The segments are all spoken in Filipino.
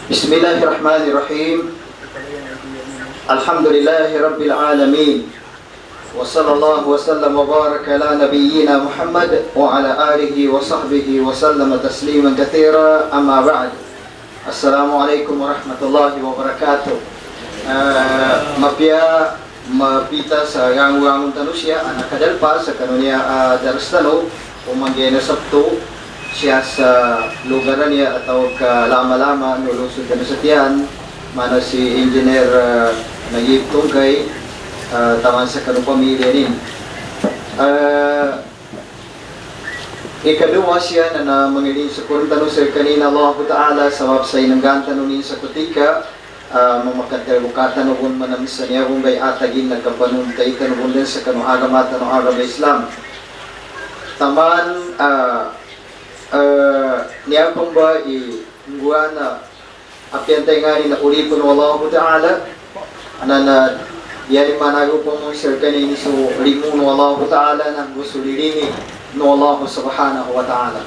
Bismillahirrahmanirrahim. Alhamdulillahi Rabbil Alamin. Wa sallallahu wa sallam wa baraka ala nabiyyina Muhammad wa ala alihi wa sahbihi wa sallama tasliman kathira, amma ba'd. Assalamualaikum warahmatullahi wabarakatuh. Mapita sa rangu-rangung tanusya, anak kadalpa sa kanunya darastano, umangge na Sabto, siya sa lugaran niya atau kalama-lama nulusod ka na sa tiyan, mana si engineer Nagib Tungkay, taman sa kanong pamilya rin. Ikaduwa siya na mangilin sa kurang tanong sa kanina Allah Ta'ala sa website ng gantanunin sa kutika, mamakatayukatan o kung manamisa niya kung gay atagin nagkapanuntay tanong din sa kanong agamatan o agama Islam. Taman, niya pong ba i-nguana apiantay nga rin na ulipon wa Allah Ta'ala na yan manago po mong sir kanini so limun wa Allah Ta'ala na gusto lirini no Allah Subhanahu wa Ta'ala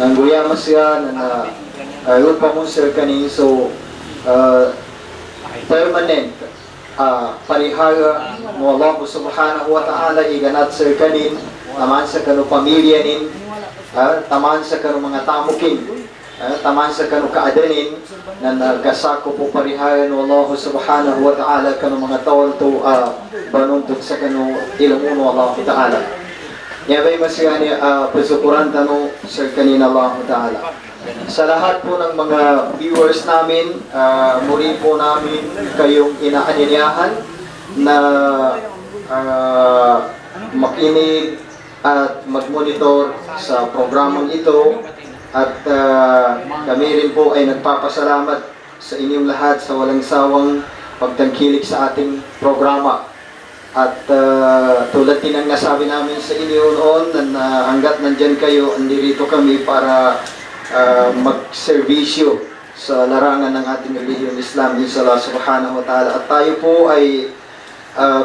nangguya masya na yun po mong sir kanini so permanent parihara no Allah Subhanahu wa Ta'ala iganat sir kanin naman sa kano pamilya nin, tamaan sa kano mga tamukin, tamaan sa kano kaadanin na nagkasako po parihayan ng Allah Subhanahu wa Ta'ala kano mga tawal to banuntog sa kano ilunguno Allah Ta'ala. Yabay masya ni pasukuran tanong sa kanina Allah Ta'ala. Sa lahat po ng mga viewers namin, muli po namin kayong inaanyayahan na makinig at mag-monitor sa programang ito at kami rin po ay nagpapasalamat sa inyong lahat sa walang sawang pagtangkilik sa ating programa at tulad din ang nasabi namin sa inyo noon na hanggat nandyan kayo, andirito kami para magserbisyo sa larangan ng ating relihiyon Islam inshallah subhanahu wa ta'ala at tayo po ay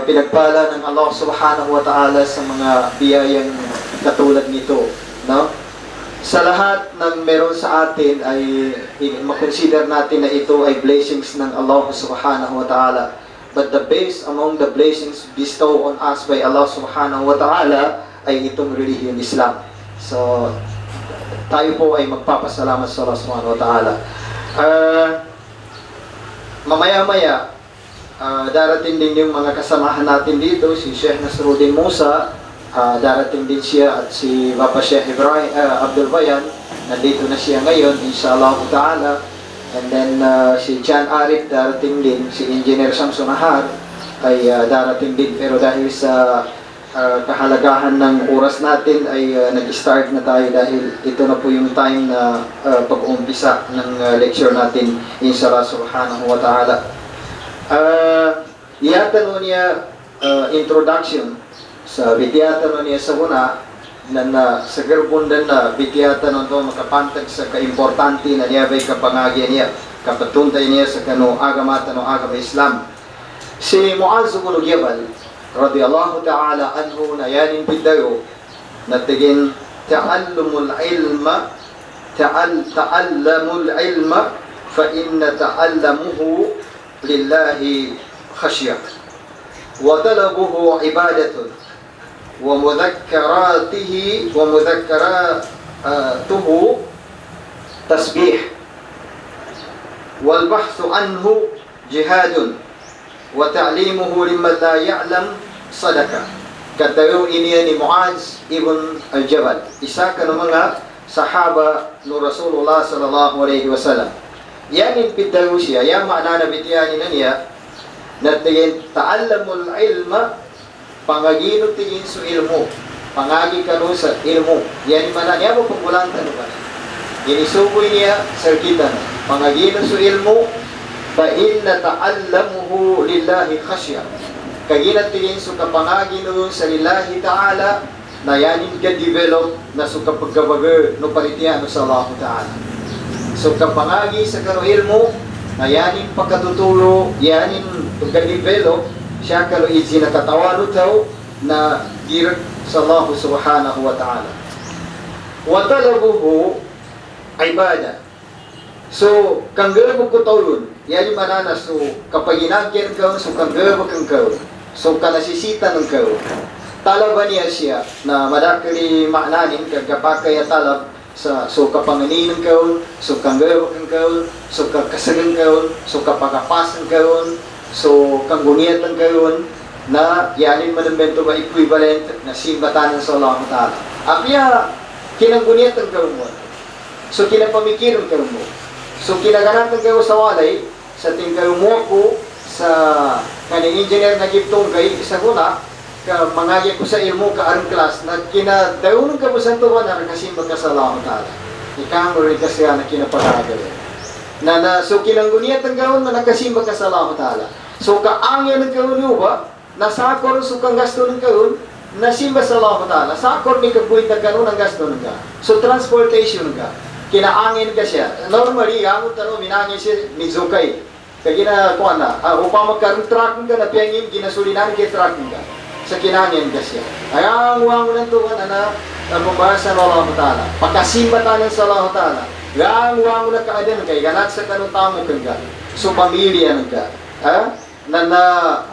pinagpala ng Allah Subhanahu wa Ta'ala sa mga biyayang katulad nito, no? Sa lahat ng meron sa atin ay makonsider natin na ito ay blessings ng Allah Subhanahu wa Ta'ala. But the best among the blessings bestowed on us by Allah Subhanahu wa Ta'ala ay itong relihiyon Islam. So tayo po ay magpapasalamat sa Allah Subhanahu wa Ta'ala. Mamaya-maya darating din yung mga kasamahan natin dito, si Sheikh Nasruddin Musa, darating din siya at si Papa Sheikh Ibrahim Abdul Bayan, nandito na siya ngayon, inshallah ta'ala. And then si John Arif darating din, si Engineer Samson Ahar ay darating din, pero dahil sa kahalagahan ng oras natin ay nag-start na tayo dahil ito na po yung time na pag-umpisa ng lecture natin, inshallah subhanahu wa ta'ala. Iyatan niya introduction sa bitiyatan niya sa una na sa gerbundan na bitiyatan to makapantag sa kaimportante na niya bay kapangagyan niya kapatuntay niya sa kano agamatan o agama Islam. Si Muaz ibn Jabal radiyallahu ta'ala anhu na yanin pidayo na tigin ta'allamul ilma fa inna ta'allamuhu lillahi khasyah wa talabuhu ibadatun wa mudhakkaratuhu tasbih wal bahthu anhu jihadun wa ta'limuhu liman la ya'lam sadaqah Katayo iniya ni Muaz ibn al-Jabal. Isa ka ng mga sahaba no Rasulullah sallallahu alaihi wasallam. Yan yung pitayo siya. Yan makna na bitiyanin na niya na tingin ta'allamul ilma pangagino tingin sa ilmo. Pangagi ka no sa ilmo. Yan yung mana niya mo pagbulan tanong ka na. Ginisukoy niya sa kita na. Pangagino sa ilmo fa inna ta'allamuhu lillahi khasya. Kaginat tingin sa kapangagi no sa lillahi ta'ala na yanin ka develop na sa kapagkabaga no palitian no sa Allah ta'ala. So kapangagi sa kano ilmo na yanin pagkatutulo, yanin pagka-develop, siya kalo izi na katawalo tao na direct sa Allah subhanahu wa ta'ala. Wa talabuhu ibada. So, kanggabog ko tawon, yan yung mananas, so kapag inagyan ka, so kanggabog kang ka, so kanasisita ng ka, talaba niya siya na madakili maknanin, kagkapakaya talab, so kapanganin ng kaon, so kanggabog kang kaon, so kakasagang kaon, so kapakapasan kaon, so kangguniat ng kaon, na yanin manumento ba equivalent na simbatanan sa Allah Ta'ala. Apya, kinangguniat ng kaon mo. So kinapamikir ng kaon mo. So kinaganatan kayo sa walay, sa tingkayo mo ko, sa kaning engineer na giptong kay isa ko na, mangagay ko sa ilmo ka arang class na kinadaunan ka mo sa tuwa na nakasimba ka sa Allah Ta'ala. Ikaw mo rin kasi na kinapagagal. So kinangguniat ng gawon na nakasimba ka sa Allah Ta'ala. So kaangyan ng gawon nyo ba, nasakor sukang gasto ng gawon, nasimba sa Allah Ta'ala. Sakor ni kabuit na gano'n ang gasto ng ka. So transportation ka. Kinaangin ka siya. Normally, ang tanong, minangin siya, mizukay. Kaya kuha na, upang magkaroon tracking ka na piyangin, ginasulinan kay tracking ka. Sa kinangin ka siya. Ay, ang uwang mo ng tuwan na mabasa ng Allah Ta'ala. Pagkasimbatanan sa Allah Ta'ala. Ang uwang mo na kaadan kay ganat sa kanutamo kang ka. So, pamilya ng ka.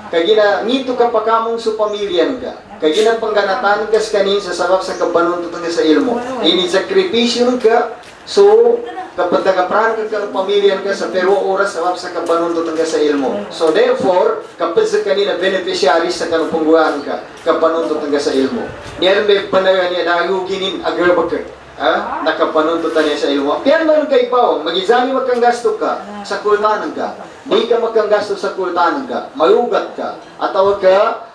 Kaya ngito ka pa kamong sa pamilya ng ka. Kaya pangganatan ka sa kanin sa sabab sa kapanuntot nga sa ilmo. Ini-sakripisyo ng ka. So, kapag nagapran ka pamilya ka sa pero oras sabab sa kapanuntot nga sa ilmo. So, therefore, kapag sa kanina beneficiary sa kanupungguan ka, kapanuntot nga sa ilmo. Niyan may panayan niya naguginin agrabak ka. Nakapanuntutan niya sa ilmo. Piyan mo kay Pao, mag-izami magkanggasto ka sa kultanan ka. Di ka magkanggasto sa kultanan ka. Mayugat ka. At tawag ka,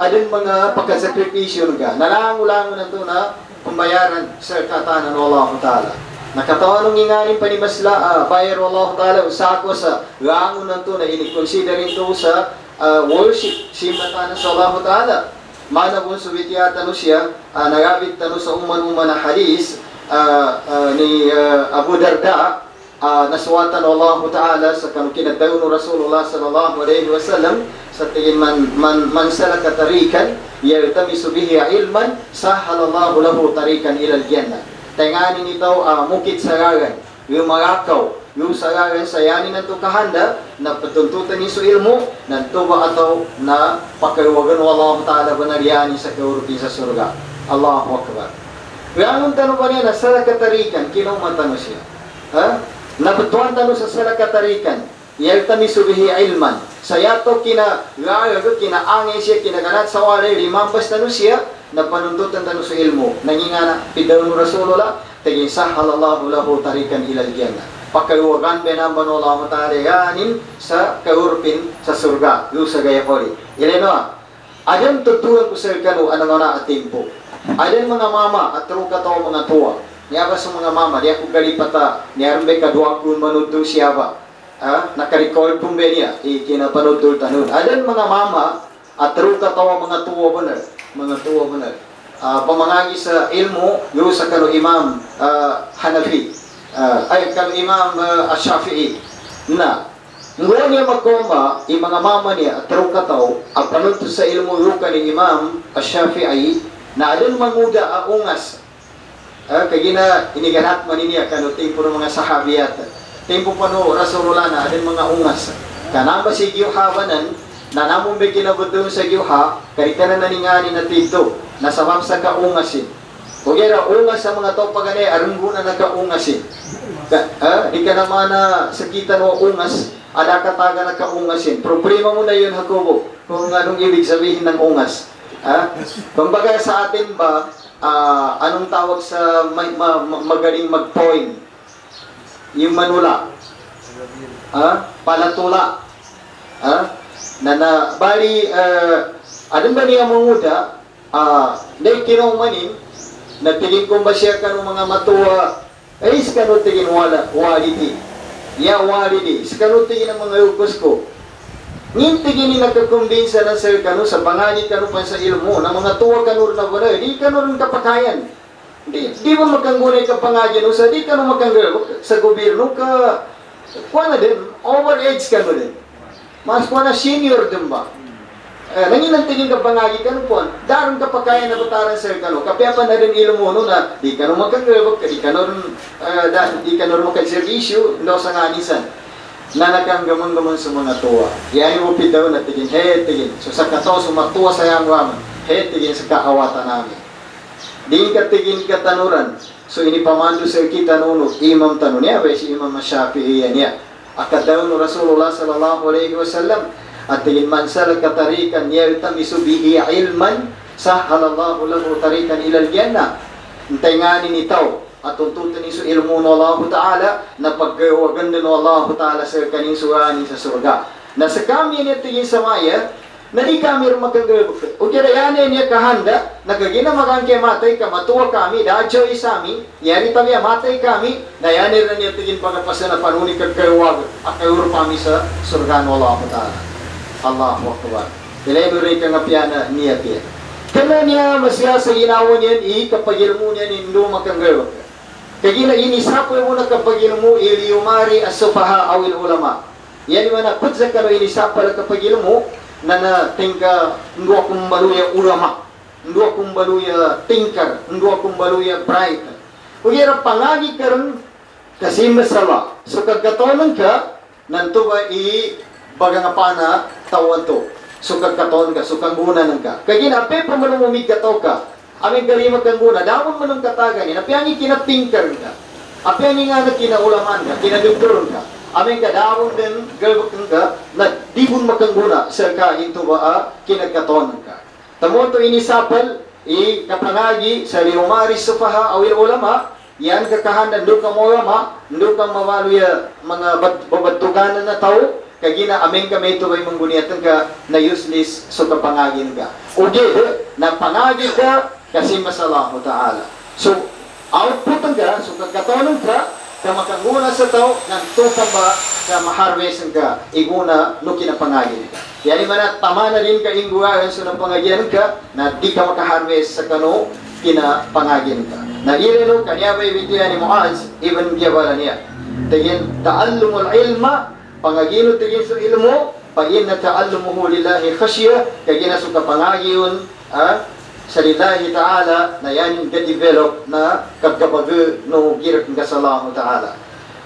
adin mga pagkasakripisyon ka. Nalangulango na ito na pambayaran sa katanan ng Allah Ta'ala. Nakatawan ng inganin pa ni Masla, bayar Allah Ta'ala, usako sa lango na ito na inikonsider ito sa worship, simbatanan sa Allah Ta'ala. Mana pun subitya tanu siya, nagabit tanu sa uman-uman na hadis ni Abu Darda, naswatan Allah Ta'ala sa kinadayon ng Rasulullah sallallahu alaihi wasallam sa tingin man salaka tarikan yaltamisu bihi ilman sahalallahu lahu tarikan ila al-jannah. Tenganin ito mukit saragan, yung marakaw, yung saragan sa yanin ng tukahanda na patuntutan niso ilmo ng tuba ataw na pagkawagan wa Allah Ta'ala banariyani sa kaurupin sa surga. Allahu Akbar. Kaya anong tanong pa niya na salakatarikan, kinumatano siya. Nabutuan tanong sa salakatarikan, yaltamisu bihi ilman. Sayato kinaangay siya, kinaganat sa walay, limambas tanong siya, na panuntutan tanong sa ilmo. Nangingana, pidawin Rasulullah, taging sahalallahu lahu tarikan ilal jannah. Pagkaluwagan benamban Allah matariganin sa kaurupin sa surga, yung sa gaya kori. Ileno, adan tutuan ko sa kanu anong na atimpo. Adan mga mama at truka to mga tuwa. Niya ba sa mga mama, niya kung galipata, niya rin ba kadwa kung manudong siya ba? Nakarecord kung ba niya, ikinapanood tanun. Adan mga mama at truka to mga tuwa ba na? Mga tuwa mo na. Pamangagi sa ilmo, yung sa kano Imam Hanafi, kano Imam Shafi'i, na ngayon niya magkoma, yung mga mama niya, at tarong kataw, ang panunto sa ilmo yung ni Imam Shafi'i, na adun manguda ungas. Kaya iniganat man niya, kano tempo ng mga sahabiyat. Tempo pa no, Rasulullah na adun mga ungas. Kanamba si Giyuhabanan, na namong may kinabudong sa Giyuha, karita na naningani na tito, na sabab sa kaungasin. Kung yara, ungas sa mga tao pagani, arungguna na kaungasin. Di ka naman na sakitan mo ungas, ada kataga na kaungasin. Problema mo na yun, Hakubo, kung anong ibig sabihin ng ungas. Kumbaga sa atin ba, anong tawag sa magaling mag-poem? Yung manula. Palatula. Bali, adun ba niya manguda, dahil kinaumanin, nagtigin ko ba siya kanong mga matuwa, ay iskano tigin walidi. Ya walidi, iskano tigin ang mga yugos ko. Ngintigin ni nagkakumbinsa na sir kano sa pangani kano pa sa ilmo, na mga tuwa kano na wala, di kano rin kapakayan. Di ba magkanggunay ka pangagyan o sa di kano magkanggunay sa gobyerno ka, kuha na din, over age kano din. Mas kuha na senior din ba? Nanginantingin ka pangagi ka po, daron ka pa kaya na bataran sir kano, kapya pa na rin ilmo no na di ka no magkagawag, di ka no magkagservisyo, no sa nganisan, na nakanggamon-gamon sa mga tuwa. Yan yung upit daw na tigin, tigin. So sa kato, sumatuwa sa yang waman, tigin sa kaawatan namin. Di ka tigin ka tanuran, so inipamando sir kita nuno, imam tanun niya, si imam Shafi'i niya. Akat daw no Rasulullah sallallahu alaihi wasallam, at tingin man sa katarikan yaltamisu bihi ilman sahalallahu lahu tarikan ilal jannah. Hintaynganin itaw at tuntutin iso ilmu no Allah Ta'ala na paggawagan din no Allah Ta'ala sa kaning surani sa surga. Na sa kami niya tingin sa maya, na di kami rin magkagawag. O kaya yan niya kahanda, nagagina magangke matay ka, matuwa kami, dadyo isami, yari tabi matay kami, na yan niya tingin pagkapasa na panunin kagkawag at kayuro kami sa surga no Allah Ta'ala. Allahu Akbar. Ilay rin kang apyana niya tiyan. Kaya niya masya sa ginawa niyan, kapagilmo niya nindo makanggawa. Kagina inisapoy mo na kapagilmo, iliyumari as-sufaha awil ulama. Yan yung na kutsa ka no inisapal kapagilmo, na tingka, ndo akong baluya ulama, ndo akong baluya thinker, ndo akong baluya bright. Kaya pangagi ka rin, kasi masala. So kagkatonan ka, nanto ba bagangapana tawan to. So kagkaton ka, so kanggunan ka. Kaya ginape pa man umig kataw ka. Aming kalimag kangguna, dawon man ang katagan ni, napiyangi kinaptingker ka. Apiyangi nga na kinaulaman ka, kinadugturon ka. Aming kadawon din, galbak ka, na dibon makangguna sa ka into ba kinagkaton ka. Tamo to inisapal, kapangagi sa liumaris sufaha awil ulama, yan kakahanan, doon ka ulama, doon ka mawaluya mga babatuganan na tao, kagina aming kami ito ay mangguniatan ka na useless so kapangagin ka. O na pangagin ka kasi masalahu ta'ala. So, outputan ka, so kagkatonon ka, ka makanguna sa tao, nang tukang ba ka maharvestan ka, iguna no kinapangagin ka. Yan naman na tama na rin ka inguwahan so napangagin ka, na di ka makaharvest sa kano, kinapangagin ka. Na ilino, kanya ba ibitiyan ni Muaz, ibang giyabala niya. Tingin, ta'allumul ilma, pangagino tigin sa ilmo, pagin na ta'allumuhu lillahi khasya, kagina so kapangagiyon, sa lillahi ta'ala, na yan yung develop na kagkabag no girak ng kasalahu ta'ala.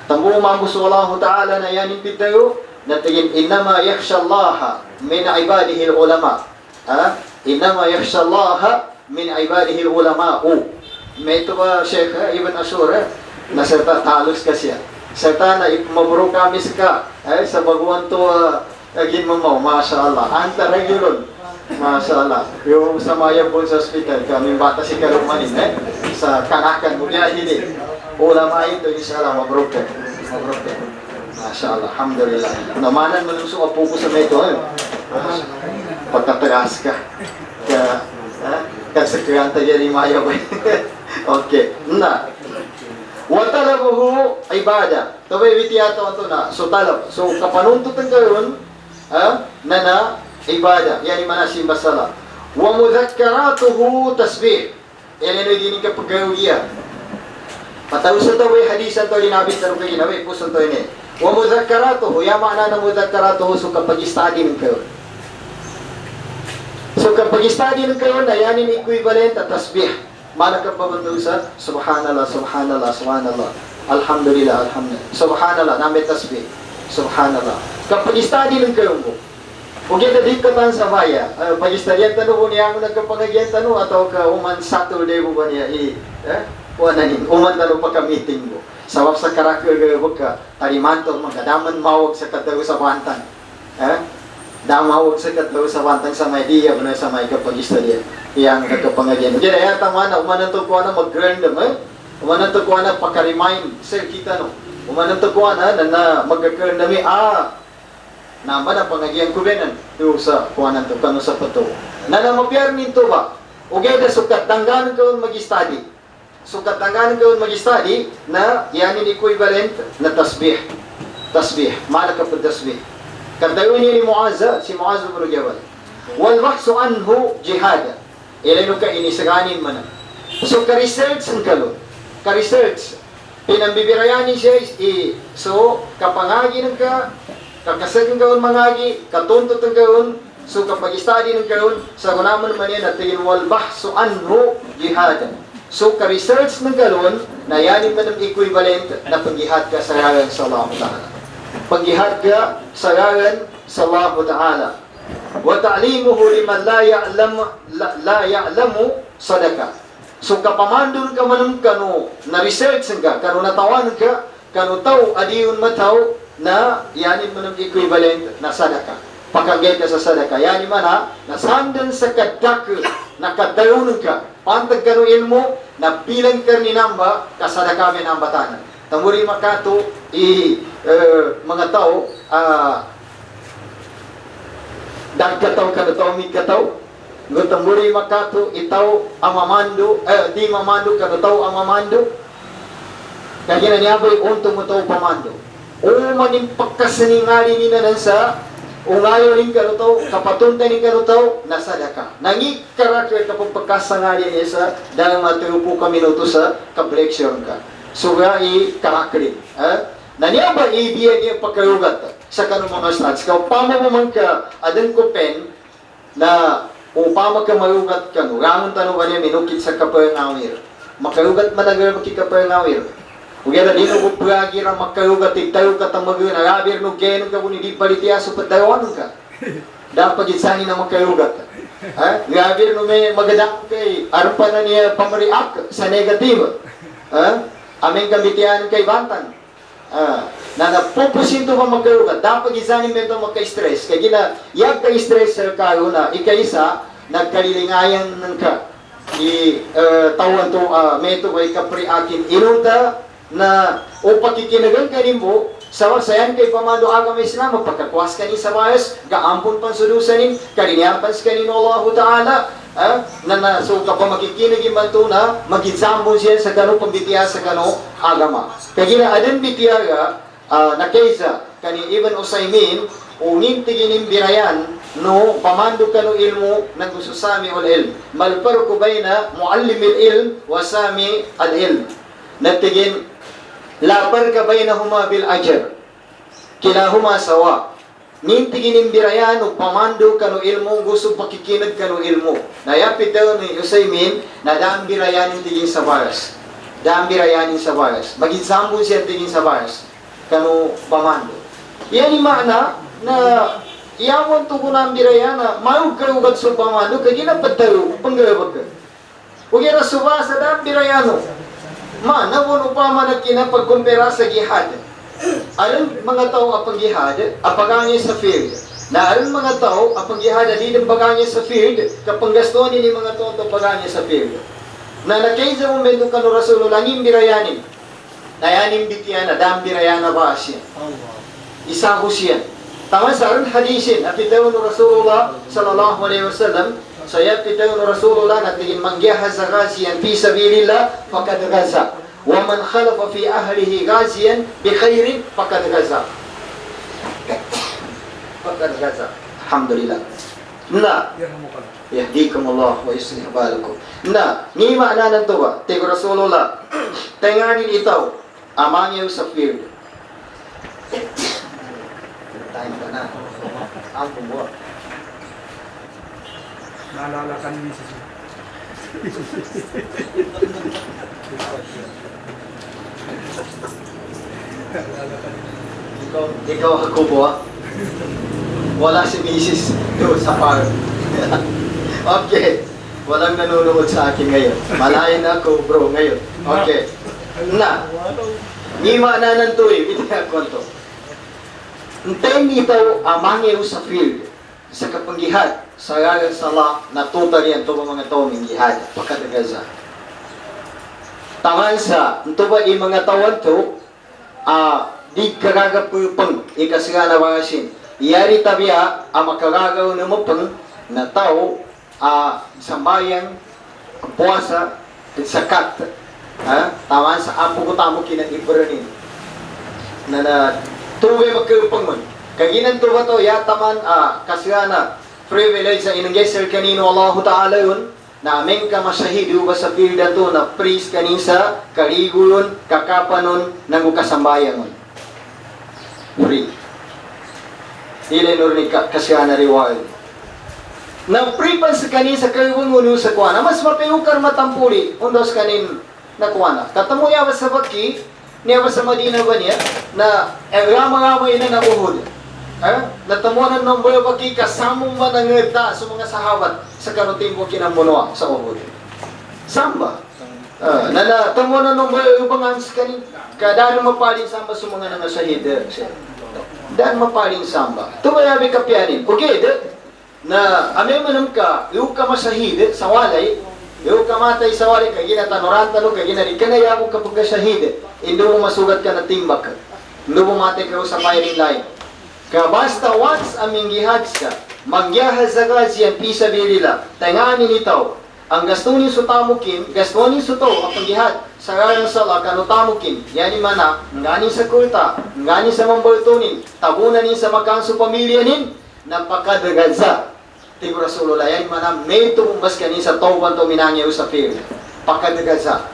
Tambo mabuso Allah ta'ala na yan yung pitayo, na tigin, innama yakhshallaha min ibadihi ulama. Innama yakhshallaha min ibadihi ulama. May ito ba, Sheikh, Ibn Ashur, nasarta talos ka siya. Serta na maburo kami ka, sa baguan to, agin mo mo, Masya Allah. Anta regulon, Masya Allah. Yung sa Mayabon sa hospital, kaming bata si Kalumanin, sa Kanakan, muna hindi. Ulama ito, inshallah, maburo ka. Masya Allah, alhamdulillah. Namanan mo nung sukapo ko sa meto, pagkatagas ka. Kasi kaya tayo ni Mayabon. Okay, na. Watalabuhu ibadah. Taway witiyato ito na. So talab. So kapanuntutan kayon, na ibadah. Yan yung manasim basala. Wa mudhakkaratuhu tasbih. Yan yung dining kapagawiyah. Pataw sa taway hadisan to linabit sa rukay ginaway. Puson to yun Wa mudhakkaratuhu. Yan makana na mudhakkaratuhu. So kapag-study ng kayon. So kapag-study ng kayon, na yan yung equivalent at tasbih. Mana ka pabandaw sa subhanallah, subhanallah, subhanallah, alhamdulillah, alhamdulillah, subhanallah, namit tasbih, subhanallah. Kapag study ng kayo mo, huwag yung nadik ka tan sa maya, pag-study ang tanong mo niya mo nagkapangagyan tanong, atau ka uman Saturday mo ba niya, uman tanong pagka-meeting mo. Sawap sa karakter huwag ka, tarimanto, magkadaman mawag sa katago sa bantan. Damawag sa katlaw sa wantang sa may diya, na sa may kapag-istorya. Iyang nagkapangagyan. Kaya ay tama na, umanang to kuha na mag-grind naman. Umanang to kuha na pagka-remind. Sir, kita no. Umanang to kuha na mag-grind namin. Naman ang pangagyan ko benan. Ito sa kuha na to, kano sa pato. Nanamapyar nito ba? Okay, na sukat tangganan ka mag-study. Sukat tangganan ka mag-study na yanin equivalent na tasbih. Tasbih. Malaka po tasbih. Katayon ni Muazza, si Muazza bin Jabal. Wal bahsu anhu jihad. Ilay ka inisaganin man. So ka-research ang kalon. Ka-research. Pinambibirayanin siya. So kapangagi ng ka, kakasag ng kaon mangagi, katuntot ng kaon, so kapag study ng kaon, sa kunaman man yan at tingin wal bahsu anhu jihad. So ka-research ng kalon, na yanin man ang equivalent na pag-jihad ka sa ngayon sa Allah Ta'ala. Pag-jihad ka sa ngayon sa Allah Ta'ala. Wa ta'limuhu liman la ya'lamu sadaka. So kapamandun ka manun kano na research ka, kano natawan ka, kano taw adiyon mataw na yanin man ang equivalent na sadaka. Pakagay ka sa sadaka. Yanin man ha, nasandan sa kadak na kadayon ka. Pantag kano ilmo na bilang karninamba kasadaka may nambatanan. Tamuri makato mga tao dagkataw kanataw mikataw gutamburi makato itaw amamando di mamando kanataw amamando kaya niya ba untong mo taw pamando o maning pagkasaningali ni nanan sa ungayo ning kanataw kapatunta ning kanataw nasadaka nangi karakter kapag pagkasangali niya sa dahil matuyo po kami minuto sa kableksyon ka so nga i-karakterin naniya ba ibiyan niya pagkarugat sa kanong mga stats ka upama mo man ka adan ko pen na upama ka marugat ka no rangon tanong ba niya minukit sa kapangawir makarugat managal makikapangawir ugyara din ko pagi ra makarugat tigtayo ka tamagun arabir no geno ka kung hindi palitiya so padayon ka dapat gitsani na makarugat arabir no may magadak kay arpa na niya pamariak sa negative aming gambitian kay bantan na napupusinto pa magkarugat, dapat isanin mo ito magka-stress. Kaya gina, yung ka-stress sa kayo na ikaisa, nagkalilingayan ng ka. Tawan to, meto kay kapri akin inunta na o pakikinagan ka rin mo, sayan kay pamando agam Islam, magpagkakwas ka ni sa bayas, gaampon pang sudusanin, kariniapans ka ni Allah Ta'ala, so kapag makikinagin man ito na mag-example siya sa gano'ng pambitiya sa gano'ng agama. Kaya gina, adan bitiya na kaysa kani Ibn Usaymin, unin tiginin birayan, no, pamando ka no ilmo ng gusto sami ul ilm. Malparo ko bay na muallimil ilm wa sami al ilm. Natigin, lapar ka bay na humabil ajar. Kilahuma sawa. Nintiginin birayan o pamando ka no ilmo, gusto pakikinag ka no ilmo. Nayapit daw ni Usaymin na daang birayanin tigin sa baras. Daang birayanin sa baras. Mag-example siya tigin sa baras. Kano pamando. Yan yung maana na iyawan to ko na ang birayana, mayog karugat sa pamando, kaya ginapatayo, panggalabag ka. Huwag yan na suba sa daang birayano. Nawon upama na kinapagkumpera sa jihad. Alam mga tao apang jihad, apagangin sa field. Na alam mga tao apang jihad, di ng bagangin sa field, kapag gastuan ni mga tao ito pagangin sa field. Na nakaysa momento ka no Rasulullah, langing birayanin. Nayanim bitiyan na dam birayana ba siya. Isa ko siya. Tama sa aron hadisin, apitaw no Rasulullah sallallahu alaihi wasallam, saya apitaw no Rasulullah na tingin manggiyaha sa gaziyan fi sabilillah faqad gaza. Wa man khalafa fi ahlihi gaziyan bi khairin faqad gaza. Faqad gaza. Alhamdulillah. Na. Yahdikum Allah wa yuslih balakum. Na, ni maana nanto ba? Tigo Rasulullah. Tenganin itaw amangyaw sa field. Time ka na. Ang pumuha. Naalala ka ni Jesus. Ikaw ako buha. Wala si Mrs. doon sa farm. Okay. Walang nanonood sa akin ngayon. Malayan ako bro ngayon. Okay. Na. Ni maananan to eh. Ito yung kwento. Ntayin ito amangyaw sa field. sa kapanggihad sa ngalan sa Allah na total yan ito mga tao minggihad pagkatagaza. Taman sa ito ba yung mga tawag to di karagapupang ikasiga na bangasin. Iyari tabiya makaragaw na mapang na tao sambayang puasa sakat. Taman sa apo ko tamo kinag-ibaranin na tuwe magkarupang man. Kaginan to ba to, yataman, kasgana, privilege sa inanggesel kanino Allah Ta'ala yun, na aming ka masyahid, ba sa pilda to, na priest kanisa, karigo yun, kakapanon, nang kasambayan yun. Free. Ilay nung ni kasgana reward. Na free pan sa kanisa, karibon mo sa kuwana, mas mapinukar matampuli, undos kanin na kuwana. Katamuya ba sa baki, niya ba sa Madina ba niya, na rama-ramay na nabuhod. Natamuanan ng mga baki kasamong manangeta sa mga sahabat sa kanuting ko kinamunwa sa Uhud. Samba. Natamuanan ng mga ubangan sa kanin, kadaan mapaling samba sa mga nangasahid. Dan mapaling samba. Tumayabi kapianin. Okay, na amay manam ka, yung ka masahid sa walay, yung kamatay sa walay, kaya ginatanuran talo, kaya ginarin ka na yabong kapag kasahid. Hindi mo masugat ka na timbak. Hindi mo matay ka sa firing line. Kaya basta once aming gihads ka, magyahaz agad siya pisabilila, tanganin itaw, ang gastunin sa tamukin, gastunin sa to, ang paghihad, sa rayang sala, kanutamukin, yani mana, ngani sa kulta, ngani sa mambaltunin, tabunan sa makanso pamilyanin, napakadagadsa. Tigo Rasulullah, yani mana, may tumumbas ka sa tawban to minangyaw sa field. Pakadagadsa.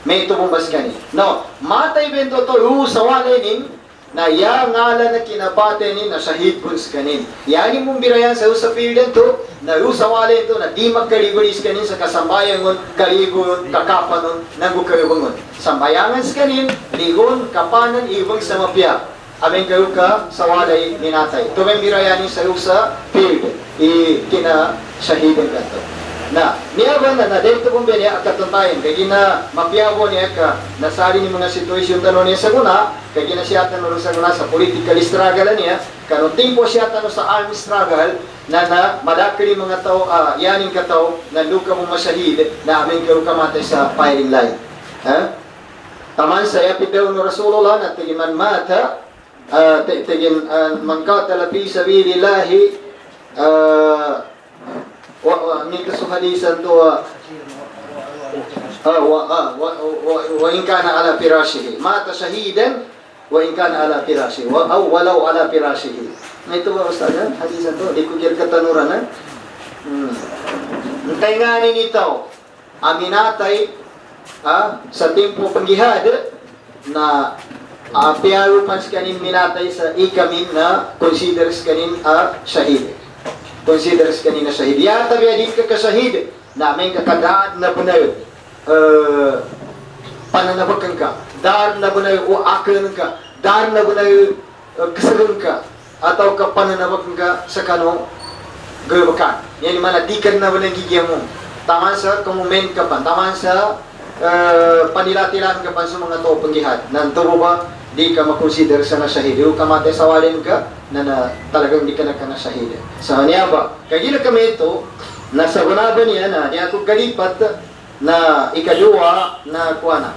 May tumumbas ka No, matay bento to, sa walay na ya ngala na kinabate ni na shahid puns kanin. Yani mong birayan sa usapilden to, na usawale to, na di magkalibulis kanin sa kasambayan ngon, kaligon, kakapanon, nagukaribangon. Sambayangan sa kanin, ligon, kapanan, ibang sa mapya. Aming kayo ka sa walay ninatay. Tumeng birayanin sa usapilden. Kina shahidan ka to. Na, niya ba na dito kong biniya at katuntayin, kaya gina mapiyabo niya ka, nasali ni mga sitwasyon tanong niya sa guna, kaya gina siya tanong sa guna sa political struggle niya, kanong timpo siya tanong sa army struggle, na madakili mga tao, yaning ka tao, na luka mo masyahid, na aming kayo kamatay sa firing line. Taman sa yapit daw ng Rasulullah, na tigiman mata, tigin mangkatala fi sabilillahi, min kasuhadisan to wa in kana ala firashihi mata shahidan wa in kana ala firashihi aw walau ala firashihi. Ito ba ustad hadisan to di ko gyud katanuran Antay nga nito aminatay sa tempo panggihad na piyaru pas kanin minatay sa ikamin na considers kanin shahid. Considers kanina shahid. Yata biya di ka kasahid na may kakadaan na bunay pananabakan ka. Dar na bunay o akan ka. Dar na bunay kasagan ka. Ataw ka pananabakan ka sa kanong gawakan. Yan yung mana di ka na bunay gigyan mo. Taman sa kumumen ka pa. Taman sa panilatilan ka pa sa mga tao panggihad. Nanto ba di ka makonsider sa nasahid. Yung kamatay sa walin ka, na talagang di ka na kanasahid. Sa niya ba? Kaya kami ito, nasa gunaban niya na, niya ako kalipat na ikadua na kuwana.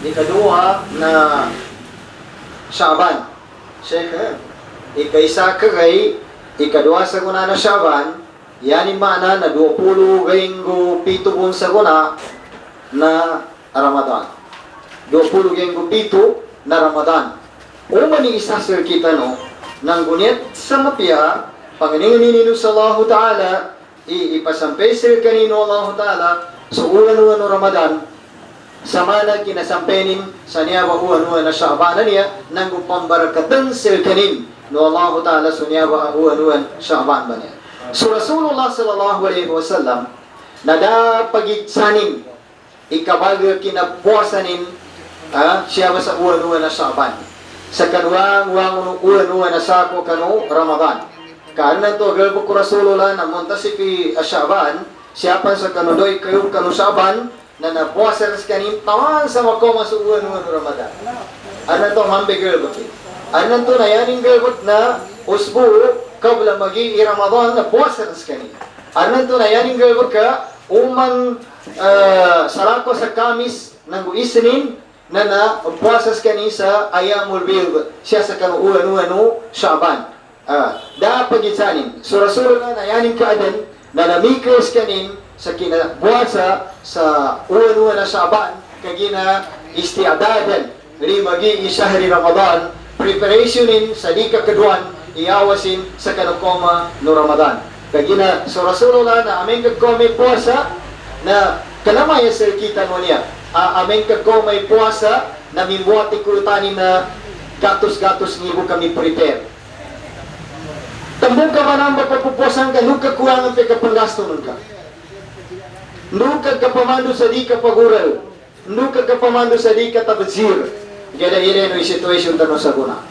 Ikadua na Shaban. Sheikh, ikaisa ka kay ikadua sa guna na Shaban, yan mana na 20 gayenggo pitubon sa guna na Ramadan. 20 gayenggo pito na Ramadan. O mani isasir kita nang gunit sa mapya, Panginoon sa Allah Ta'ala, ipasampay sir kanino Allah Ta'ala, sa ulan-ulan ng Ramadan, sa mana kinasampenin sa niya ulan-ulan na Sha'ban niya, nang upambarakatan sir kanin, no Allah Ta'ala sa niya ulan-ulan Sha'ban ba niya. So Rasulullah sallallahu alaihi wasallam, nadapagitsanin, ikabaga kinabuasanin, siya ba sa uwan-uwan na Sha'ban. Sa kanuang uwan-uwan na sako kanu Ramadan. Kaanan to galbo ko Rasulullah na montasipi Sha'ban, siya pa sa kanudoy kayo kanu Sha'ban, na nabuasan sa kanin tawan sa makoma sa uwan-uwan na Ramadan. Anan to hambe galbo. Anan to na yaning galbo na usbu kabla magi Ramadan na puasa skani. Arnan to na yaning galbo ka umang sarako sa Kamis nang Isnin na puasa skani sa Ayamul Bid siya sa kanu ulan Shaban. Da pagitsanin. So Rasulullah na yaning kaadan na namikos kanin sa kinabuasa sa ulan na Shaban kagina istiadadan limagi isahri Ramadan preparationin sa di kakaduan iawasin sa kanukoma no Ramadan kagina so Rasulullah na aming kagkomay puasa na kanamay sa kita mo niya aming kagkomay puasa na mimbuati kulutanin na gatos-gatos ngibo kami prepare tambong ka man ang magpapupuasan ka nung kakulangan pa kapanggasto nun ka nung kagkapamando sa di kapagural nung kagkapamando sa di katabazir gada ireno situation tanong sa guna.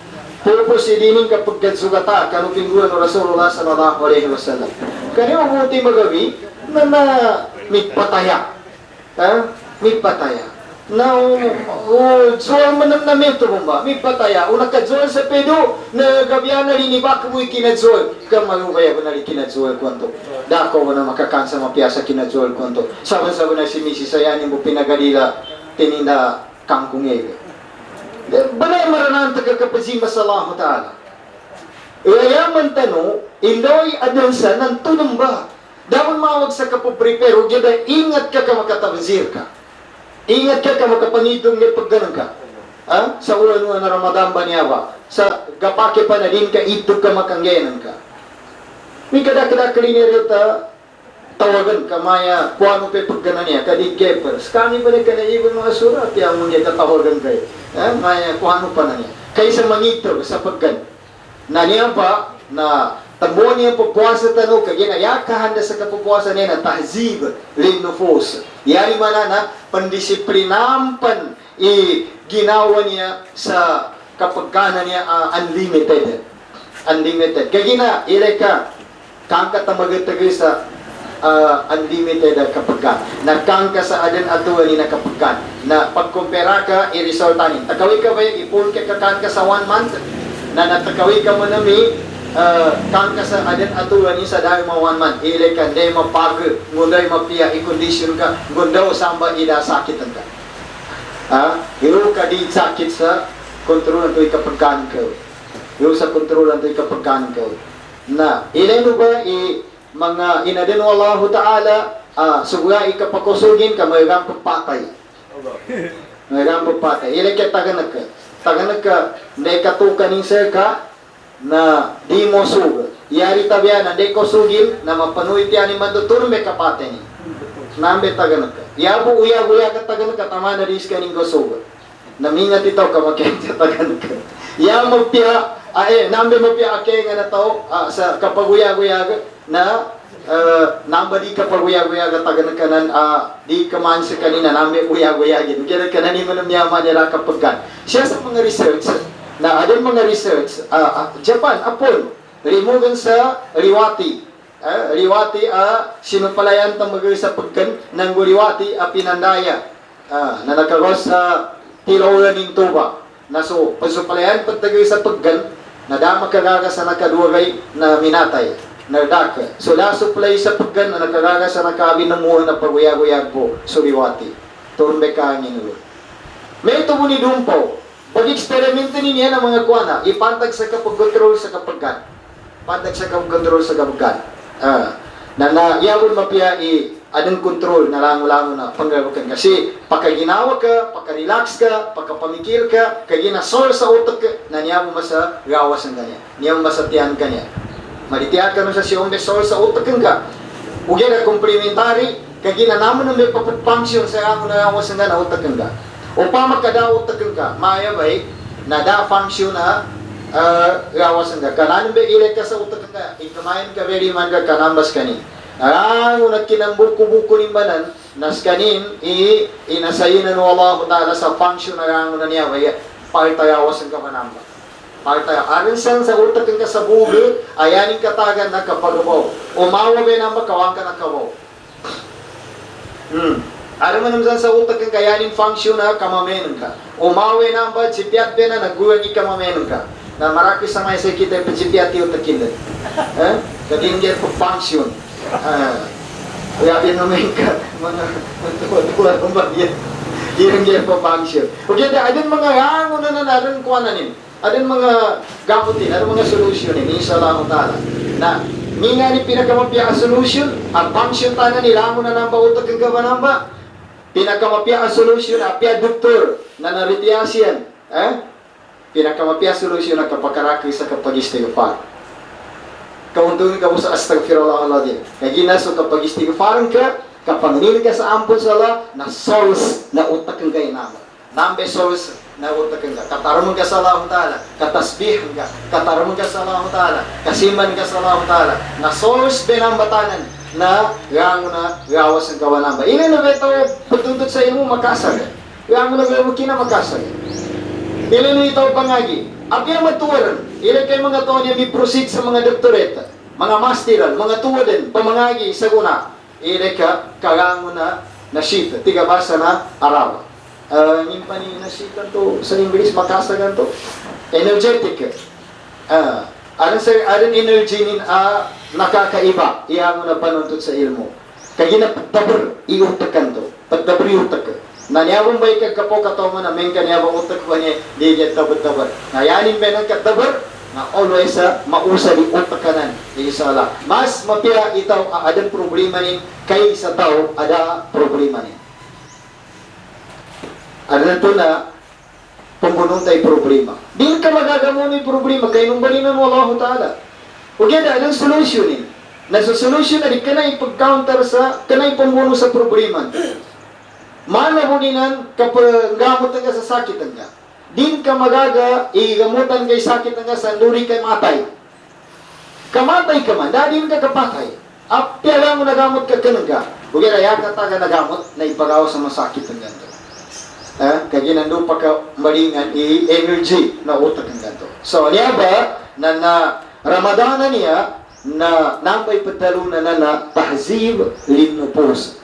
Purpose idinin kapag kadsugata kanupingguan ng Rasulullah sallallahu alaihi wasallam. Kani mabuti magabi na mitpataya. Mitpataya. Now, zuwal manamnamento mo ba? Mitpataya. Una kadzuwal sa pedo na gabiyan na rinibak mo ikinadzuwal. Kamalubaya ko na rin kinadzuwal kwanto. Dako mo na makakansa mapiyasa kinadzuwal kwanto. Saban-saban na si Mrs. Sayanin mo pinagalila tininda kangkungay. Balay maranan tagakapazima sa Allah Ta'ala. Iayaman tano, iloy adansa ng tunong ba? Dawan mawag sa kapoprepare, gyada ingat ka makatabazir ka. Ingat ka makapangidong ng pagganang ka. Sa ulan na Ramadan ba niya ba? Sa gapake pa na din ka, itog ka makanggenan ka. May kada-kada kaliniryo tawagan kamaya kuano pe pagganan niya kadi gepers kami ba ka na ibon mga surat yang mong tawagan kayo maya kuano pa na niya kaysa mangito sa paggan na niya ba na tabo niya pupuasa tano kaginayakahan na sa kapupuasa niya na tahzib lin nufus yari man na pandisiplinampan ginawa niya sa kapagkana niya unlimited kagina ileka kangka tamagatagay sa unlimited kapagkan. Nagkangka sa adan atuan ni nakapagkan. Na pagkumpera ka, i-resultanin. Takawi ka ba yung ipon ka kakan ka sa 1 month? Na natakawi ka mo nami, kangka sa adan atuan ni sa dahil mo 1 month. Ilay ka, hindi mapag, ngunday mapiya, i-condition ka, ngundaw samba ida sakitan ka. Hiro ka di sakit sa kontrol ang kapagkan ka. Hiro sa kontrol ang kapagkan ka. Na, ilay mo ba mga inadin Allah Ta'ala suga ikapakusugin ka mayroong pagpatay mayroong pagpatay ilay ka taganag ka hindi katukanin sir ka na di mo suga yari tabiyan na hindi ko sugin na mapanuit yan ni mandutur may kapatay ni nambe taganag ka yabu uya ka taganag ka tama na ris ka ning ko suga namingat ito ka makikita taganag ka yang magpiya nambe magpiya ake nga na tao sa kapaguya-guya na nambadi ka paguya-guya ka tagan kanan di kaman sa kanina nambe uya-guya gid kaya kanan ni manam yaman nila kapagkan siya sa mga research na adon mga research Japan apol removen sa riwati sinupalayan tamagal sa pagkan ng riwati pinandaya na nakagos sa tilawan ng tuba na so pasupalayan pagtagay sa pagkan na dama kagaga sa nakaduwagay na minatay nardaka. So la supply sa paggan na nakagaga sa nakabi ng muha na paguyag-uyag po suriwati. Turbe ka angin ulo. May ito mo ni Dumpaw. Pag-eksperimento niya ng mga kuwana, ipantag sa kapag-control sa kapaggan. Pantag sa kapag-control sa kapaggan. Na yawon mapiya adang control na lang-lang na panggawakan. Kasi pagkaginawa ka, pagka-relax ka, pagkapamikir ka, kaginasol sa utak ka, na niya mo masa gawas ng kanya. Niya mo masatiyan ka niya. Malitiyak ka nun sa siyong besol sa utak ka. Ugyan na complementary, kagina naman na may function sa ako na gawas nga na utak ka. O pa magkada utak ka, maya ba'y na da function na gawas nga. Kanan ba ilit ka sa utak ka, ikamayin ka very man ka kanambas kanin. Unat kinang buko-buko ni banan, nas kanin, inasayinan ng Allah Ta'ala sa function na gano'n na niya, kaya pakitayawas ang kamanamba. Pakitaya, arin saan sa utak ka sa bugi, ayanin katagan na kapagabaw. Umawa ba namba, kawang ka na kabaw. Arin mo naman sa utak ka, ayanin function na kamamenon ka. Umawa namba, sipiat ba na, nagguwag ikamamenon ka. na maraki sa may sa kita principiati o takilan. Kadingger po function. Kaya naman ka, mga tuwa ng bagyan. Dinengger po function. Okay, adin mga hangon na narin kuha na nin. Adin mga gamutin, adin mga solusyonin, inshallah ta'ala. Na, nga ni pinakamapya ang solution, ang function tayo nila mo na namba utak ang gabanamba. Pinakamapya ang solution, apya doktor na naritiasyan. Pinakamapya solution na kapakarakay sa kapag-istighfar. Kaundungin ka mo sa astagfirullahaladzim. Kaya ginaso kapag istighfaran ka, kapag nilin ka sa ampun sa Allah, na souls na utak ang gaya naman. Nambe souls na utak ang gaya. Kataraman ka sa Allah Ta'ala, katasbihan ka, kataraman ka sa Allah Ta'ala, kasiman ka sa Allah Ta'ala, na souls binambatanan, na gango na gawas ang kawan namba. Ili na ba ito, pagtundot sa ilmo makasag. Gango na ba ito makasag. Ili na ito pangagi. At yung matuwaran, ilan kayo mga taon yung may-proceed sa mga doktoreta, mga masteral, mga tuwadan, pamangagi sa guna, ilan ka, kagango na sheet, tiga basa na araw. Yung panin na sheet to, sa English, makasagan to, energetic. Aran energy nin nakakaiba, iyan mo na panuntut sa ilmo. Kaya na pagtabar, iutakan to, pagtabar iutak ka. Nanyabang bay kagkapo katawa na men kanyabang utak ba niya di niya tabar-tabar. Ngayanin ba ng katabar na always mausa di utak kanan. Inshallah. Mas mapira itaw adan problema nin kay sa tao ada problema nin. Ada to na pambunong tayo problema. Di ka magagamo ni problema kay nung balinan wallahu ta'ala. Huwag yan adang solution nin. Nasa-solution na di ka na ipag-counter sa kanay pambuno sa problema. Manabulinan kapag gamutan ka sa sakit nga. Din ka magaga, igamutan kay sakit nga sa luri kay matay. Kamatay ka man, dadin ka kapatay. Apya lang mo nagamot ka kananga. Huwag raya ka taga nagamot na ipagaw sa masakit ang ganto. Kaya ginando pa ka malingan energy na utak ang ganto. So, niya ba, na Ramadana niya, na nampay patalunan na tahzib linupos.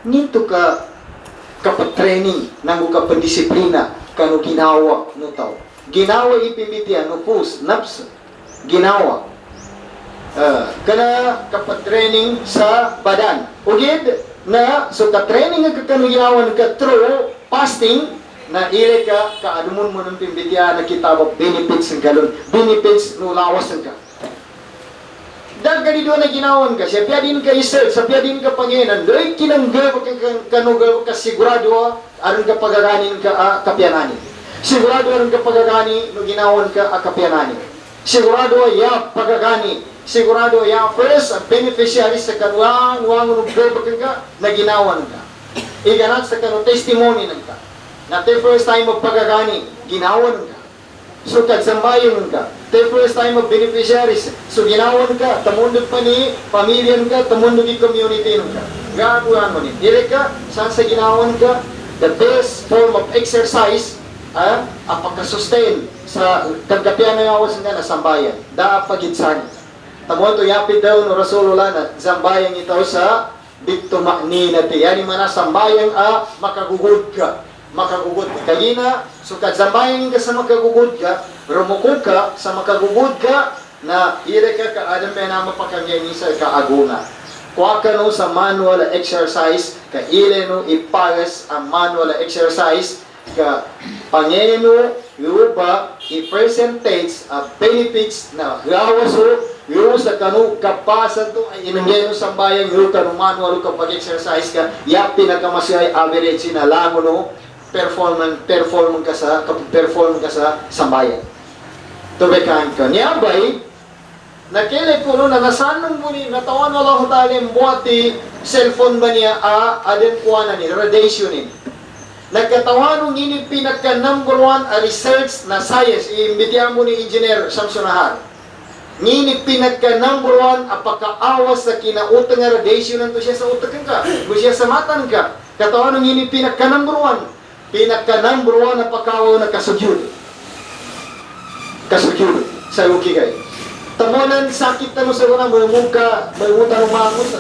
Nito ka kapag-training ng kapag-disiplina kano ginawa no tao. Ginawa ipimitian no pus, naps, ginawa. Kana kapag-training sa badan. Ugid na so ka-training nga kano ginawa ka through fasting na ile ka kaadumon mo ng pimbitian na kitabok benefits ng galon. Benefits no lawas ng ka. Dagani doon na ginawan ka, siya din ka isel, siya din ka panginan, doy kinanggal kanugal ka sigurado, aron ka pagaganin ka kapyananin. Sigurado aron ka pagagani, no ginawan ka kapyananin. Sigurado ya pagagani, sigurado ya first beneficiary sa kanuang no ka na ginawan ka. Iganat sa kanu testimony ng ka. Na the first time of pagagani, ginawan ka. So, kagsambayon ka. The first time of beneficiaries. So, ginawan ka. Tamundod pa ni pamilyan ka. Tamundod ni community ka. Gagawa mo ni. Dire ka, saan sa ginawan ka? The best form of exercise, apaka-sustain sa kagkapian na yawas nga na sambayan. Daapagitsan. Tamon to yapit daw no Rasulullah na sambayan ito sa dito makninati. Yani mana sambayan makagugod ka. Makagugod ka. Kagina, so kadsambayan ka sa makagugod ka, rumukod ka sa makagugod ka, na ire ka kaadam na mapakangyan sa kaaguna. Kuha ka no sa manual exercise, ka ire no ipagas ang manual exercise, ka pangyan no, yuba, i-percentage benefits na gawaso, yung sa kanu kapasan to ay inangyan sa bayan, yung kanu manual kapag exercise ka, ya pinakamasay average na lango no, perform ka sa sambayan. Tubekan ka. Niya ba'y, nakilay ko no, nagasanong mo ni, natawan Allah ta'ala buwati, cellphone ba niya, adin kuha na ni, radiation ni. Nagkatawan ng ini pinaka number one research na science, iimbitihan mo ni Engineer Samson Ahar. Ngini pinaka number one, apakaawas sa kinautang nga radiation nanto siya sa utak ka, kung siya sa matan ka. Katawan ng ini pinaka number one, na pakawaw na kasugyod. Kasugyod sa ukigay. Tamonan sakit na mo sa mga mayumuka, mayumutan ng mangot,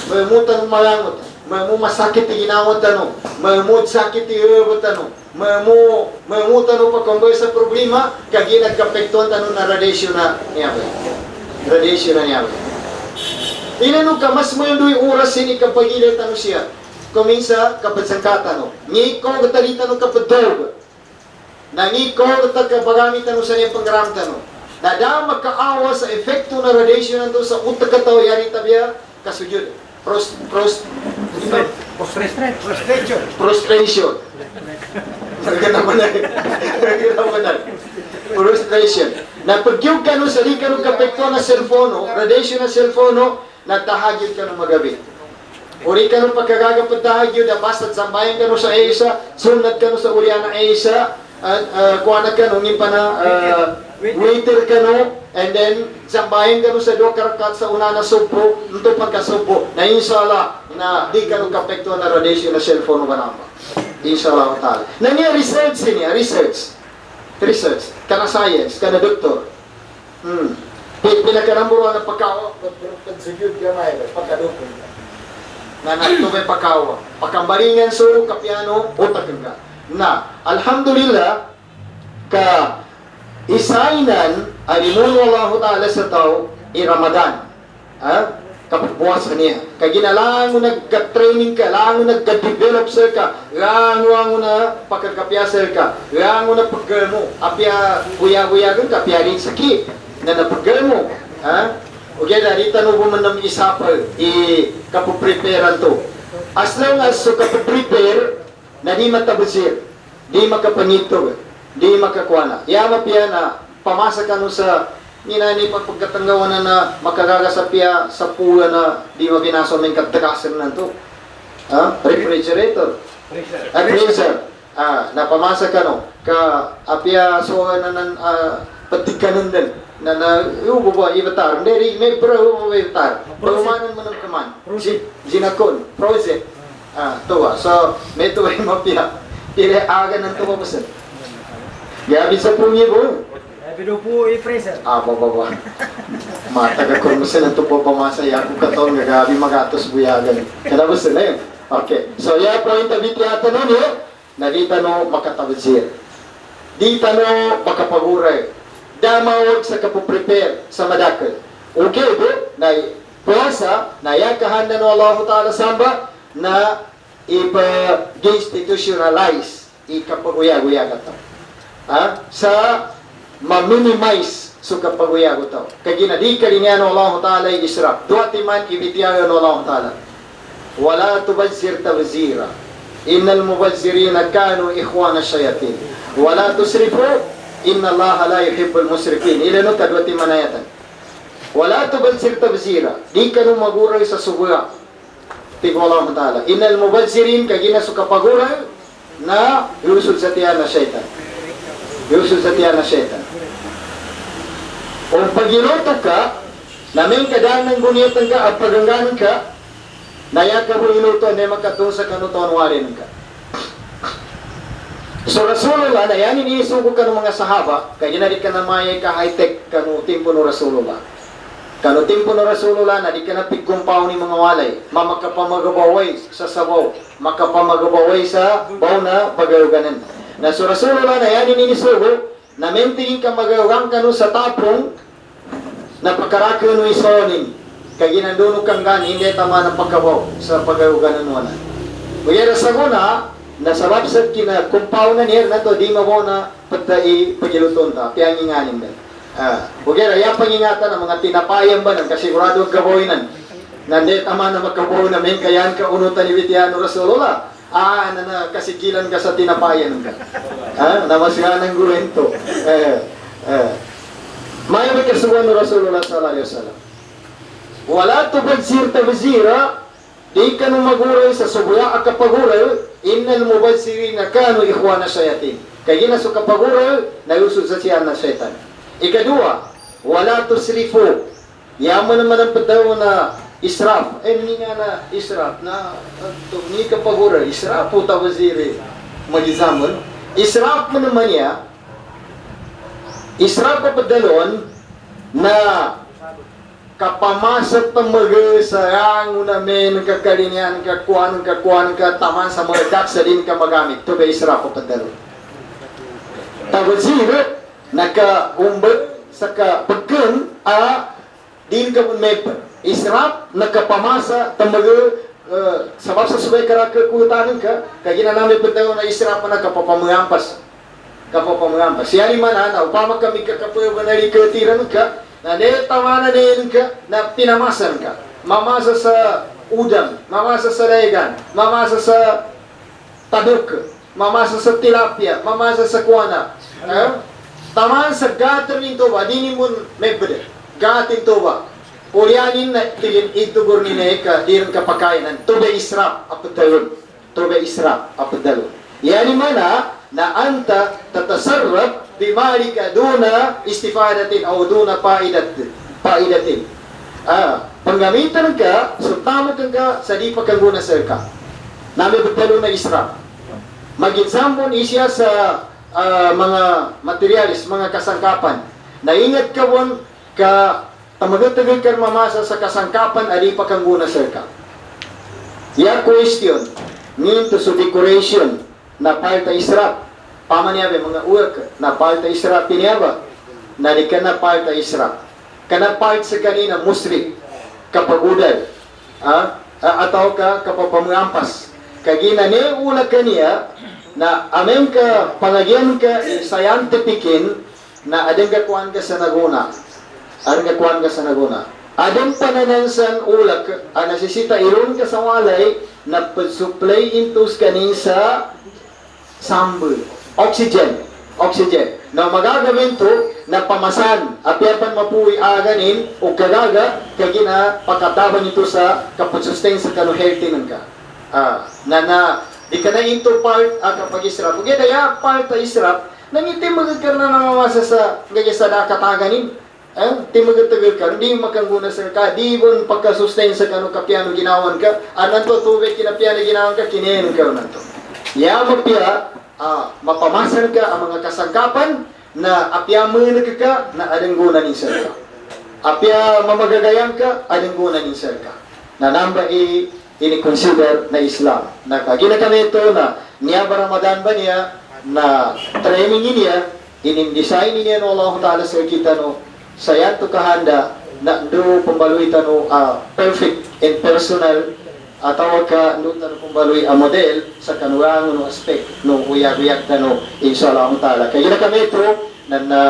mayumutan ng malangot, mayumum masakit na ginawat ano, mayumut sakit na iwebot ano, tanong pa kung sa problema, kagi nagkapektuan tanong na radiation na niya. Radiation na niya. Inano ka, mas mo yung 2 oras sini kapag ilan tanong siya. Kuminsa kapag sangkata no. Ngiko katalita no kapag dog. Nangiko kapag pagamit tanong sa niyang pangramta no. Nada makaawa sa efekto na radiation nito sa utak kataw yari tabiya kasujud. Prostration. Prostration. Na pagyug ka no sa di ka no kapekto na cellphone, radiation na cellphone, nagtahagyod ka no magabi. Uri ka no pagkagagapad tahagyod, basta sambayan ka no sa isa, sunod ka no sa Uriana isa, kuha na ka no, ngin pa na waiter ka no, and then sambayan ka no sa 2 karakat sa una na supo, nito pagkasupo, na inshallah, na di ka no kapekto na radiation na cellphone ba naman. Inshallah ta'ala. Nanya research niya, research, kana science, kana doktor. Pinakaramburuan na pagkagsugod ka may, pagkadukon ka. Na natubay pagkawa. Pagkambaringan so, kapiano, utak ka. Na, alhamdulillah, ka isainan, alimuno Allah ta'ala sa tao, Ramadan. Kapag buwasan niya. Kaya ginalaan mo nag-training ka, laan mo nag-develop sir ka, laan mo na pagkakapya sir ka, laan mo na paggal mo, apya guya-guyagan ka, apya rin sakit, na napaggal mo. O kaya dito mo man ng isapal, kapupreparean to. As long as so kapuprepare, na di matabusir, di makapanito, di makakuana. Yama piya na, pamasa ka no sa ninani pagkatanggawan na makagagasapya sa pula na di mabinaso ng katagasan na ito. Refrigerator. Freezer. Napamasa ka no. Ka apya so na patig ka nun din. Na yung bubuha, ibatar. Hindi, may bro, ibatar. Palumanan mo ng kaman. Ginakon. Frozen. Tuwa. So, may tuwa yung mapya. Pili aga ng tuwa mo sa. Gabi sa pungi mo. Pero po i-freezer. Baba. Mataga ko mo sa nito po pamasaya ako katong gagabi magatos buyagan. Kanabos na yun. Okay. So, ya point of it yata nun yun. Na di no makatabazir. Di no makapaguray. Damawag sa kapuprepare sa madakal. Okay po, na puwasa, na yakahan na no Allah Ta'ala samba, na ipa-institutionalize, ikapaguya-guya ka to. Sa ma-minimize so kapaguya ko to. Kaya ginadika rin yan no Allah Ta'ala israf. Duwati man ibitiyayo no Allah Ta'ala. Wala tubazir tabzira. Innal mubazzirina kanu ikhwana syayatin. Wala tusrifu. Inna Allah la yuhibbul musrifin. Ilano kadwati manayatan. Wala tubazir tabzira. Di ka nung maguray sa subuya. Tigwa Allah Ta'ala. Innal mubazzirin kagina sa kapaguray na yusud sa tiyan na syaitan. Yusud sa tiyan na syaitan. Kung paginuto ka, namin kadanang gunitan ka at pagangganan ka, nayak ka mo inuto na magkatung sa kanutuan warin ka. So Rasulullah, na yan iniisugo ka ng mga sahaba, kaya ginari ka na mayay ka high-tech kanu timpo no Rasulullah. Kanu timpo no Rasulullah, na di ka na pigkumpaw ni mga walay, mamakapamagabaway sa sabaw, makapamagabaway sa baw na pagayuganan. Na so Rasulullah, na yan iniisugo, na mentingin ka magayugan kanu sa tapong, na pagkarakyo no isonin, kaya ginanduno kang gani, hindi tama ng pagkabaw sa pagayuganan mo na. Kaya sa guna, nasabab sa kina kumpaw na niya na to di mabaw na patai pagiluton ta piang inganin ben bugera ya pangingatan ng mga tinapayan ba nang kasigurado ang gaboynan nande tama na magkabuo na men kayan ka unutan ni Witiano Rasulullah na kasigilan ka sa tinapayan ka namasya ng guwento may kasuwan ni Rasulullah sallallahu alaihi wasallam wala tubazir tabzira di ka nung maguray sa subuya at kapaguray innal mubazzirina kanu ikhwana syayatin. Kaya gina so kapaguray na yusud sa siya na syaitan. Ikadua, wala tusrifu. Yaman naman ang padaw na israf. Ni nga na israf na ni kapaguray. Israf po tabaziri magizamon. Israf mo naman niya. Israf pa padalon na kapamasat tamaga sarang unamen kakalinian kakuan ka taman sa meledak sa din ka magamit to ba isra ko padalo tabazira naka umbet sa ka pagkan din ka may israp nakapamasa tamaga sabab sa subay karaka kutanan ka kagina namin pagtayo na israp na kapapamuampas siya ni mana na upama kami kakapuyo ganari katiran ka na tawanan din ka na pinamasan ka mamasa sa udang mamasa sa dagan mamasa sa tabuk mamasa sa tilapia mamasa sa kuana taman sa gater nito ba dini mun mebde gatin to ba Polianin na tilin ito gurnine ka dirin kapakainan tobe israp apadayon yani mana na anta tatasarraf bimalika duna istifadatin o duna paidatin panggamitan ka sultamot ka sa di pagkaguna sa ka namin betalo na israp mag-example isya sa mga materialis mga kasangkapan naingat ka won ka tamagatagal ka mamasa sa kasangkapan adi pagkaguna sa ka ya question nginto sa decoration na palta israp pamaniabe mga uwak na palta israp piniaba na di ka na palta israp kana part sa kanina musrik kapagudal ataw ka kapapamuampas kagina ne ula kaniya na amen ka pangagyan ka scientificin na adeng kakuan ka sa naguna adeng pananansan ulak nasisita iron ka sa walay na supply into kanin sa sambal oxygen na magagawin to na pamasan apiapan mapuwi aganin o kagaga kagina pagkataban ito sa kapag-sustain sa kano healthy ng ka di ka na into part kapag israp ug daya part israp nangitim magagkar na namamasa sa gayasada kataganin timagatagal ka di makangguna sa ka di bon pagka-sustain sa kano kapiano ginawan ka anan to tubig kinapiano ginawan ka kinin ka nanto ya magpia mapamasan ka ang mga kasangkapan na apya mga ka na adenggunan ni sir ka. Apya mamagagayan ka, adenggunan ni sir ka. Na namba ini-consider na Islam. Na kagina kami ito na niya ba Ramadan ba niya na training niya, in-design niya no Allah Ta'ala sa kita no sayan to kahanda na do pambaluitan no perfect and personal atawag ka ndutan kung baloy a model sa kanuang no aspect no uyag-uyag no inshallah taala kaya na kami ito na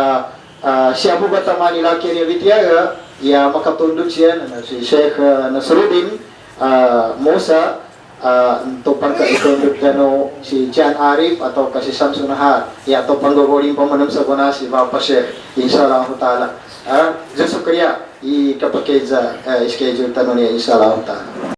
siya po ba tama nila kini Vitiaga ya makatundog siya na si Sheikh Nasruddin Musa to pangka itundog no si Jan Arif atau kasi Samson Nahar ya to panggogoling pamanam sa kuna si Papa Sheikh inshallah taala Jesu kriya i kapag schedule tanong niya inshallah taala